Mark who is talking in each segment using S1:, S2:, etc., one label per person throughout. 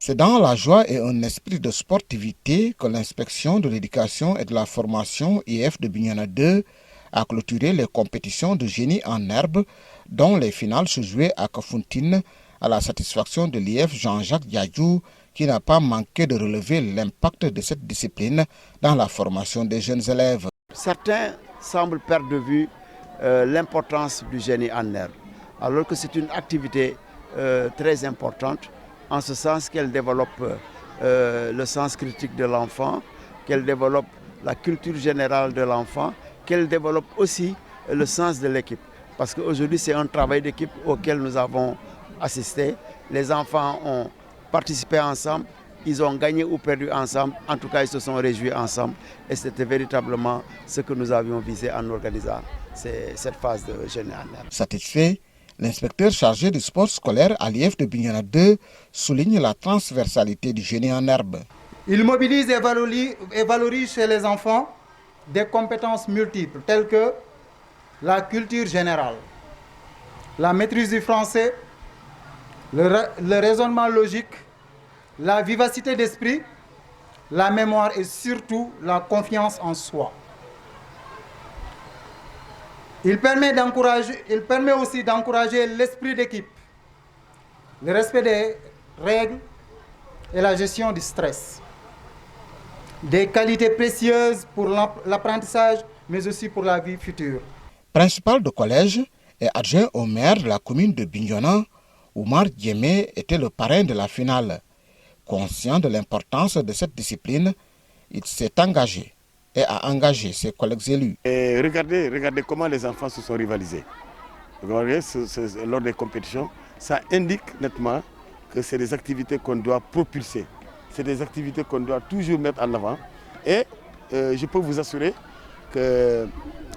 S1: C'est dans la joie et un esprit de sportivité que l'inspection de l'éducation et de la formation IEF de Bignona 2 a clôturé les compétitions de génie en herbe dont les finales se jouaient à Kafountine à la satisfaction de l'IEF Jean-Jacques Diadjou qui n'a pas manqué de relever l'impact de cette discipline dans la formation des jeunes élèves.
S2: Certains semblent perdre de vue l'importance du génie en herbe alors que c'est une activité très importante en ce sens qu'elle développe le sens critique de l'enfant, qu'elle développe la culture générale de l'enfant, qu'elle développe aussi le sens de l'équipe. Parce qu'aujourd'hui, c'est un travail d'équipe auquel nous avons assisté. Les enfants ont participé ensemble, ils ont gagné ou perdu ensemble, en tout cas ils se sont réjouis ensemble. Et c'était véritablement ce que nous avions visé en organisant cette phase de génie en herbe.
S1: Satisfait, l'inspecteur chargé du sport scolaire à l'IEF de Bignona 2 souligne la transversalité du génie en herbe.
S3: Il mobilise et valorise chez les enfants des compétences multiples telles que la culture générale, la maîtrise du français, le raisonnement logique, la vivacité d'esprit, la mémoire et surtout la confiance en soi. Il permet aussi d'encourager l'esprit d'équipe, le respect des règles et la gestion du stress. Des qualités précieuses pour l'apprentissage, mais aussi pour la vie future.
S1: Principal de collège et adjoint au maire de la commune de Bignona, Oumar Diémé était le parrain de la finale. Conscient de l'importance de cette discipline, il s'est engagé et a engagé ses collègues élus.
S4: Et regardez comment les enfants se sont rivalisés. Regardez, lors des compétitions, ça indique nettement que c'est des activités qu'on doit propulser. C'est des activités qu'on doit toujours mettre en avant. Et je peux vous assurer que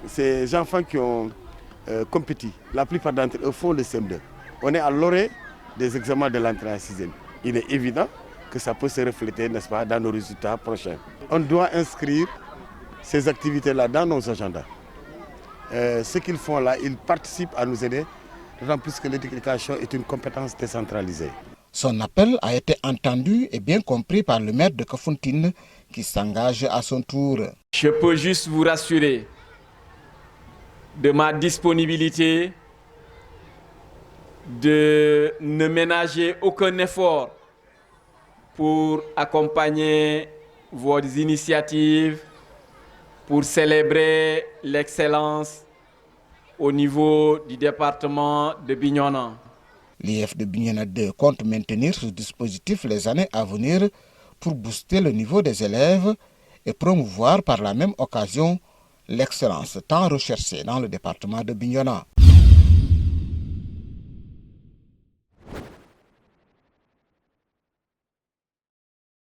S4: ces enfants qui ont compétit, la plupart d'entre eux font le CM2. On est à l'orée des examens de l'entrée en 6e. Il est évident que ça peut se refléter, n'est-ce pas, dans nos résultats prochains. On doit inscrire ces activités-là dans nos agendas. Ce qu'ils font là, ils participent à nous aider, d'autant plus que l'éducation est une compétence décentralisée.
S1: Son appel a été entendu et bien compris par le maire de Kafountine qui s'engage à son tour.
S5: Je peux juste vous rassurer de ma disponibilité de ne ménager aucun effort pour accompagner vos initiatives, pour célébrer l'excellence au niveau du département de Bignona.
S1: L'IEF de Bignona 2 compte maintenir ce dispositif les années à venir pour booster le niveau des élèves et promouvoir par la même occasion l'excellence tant recherchée dans le département de Bignona.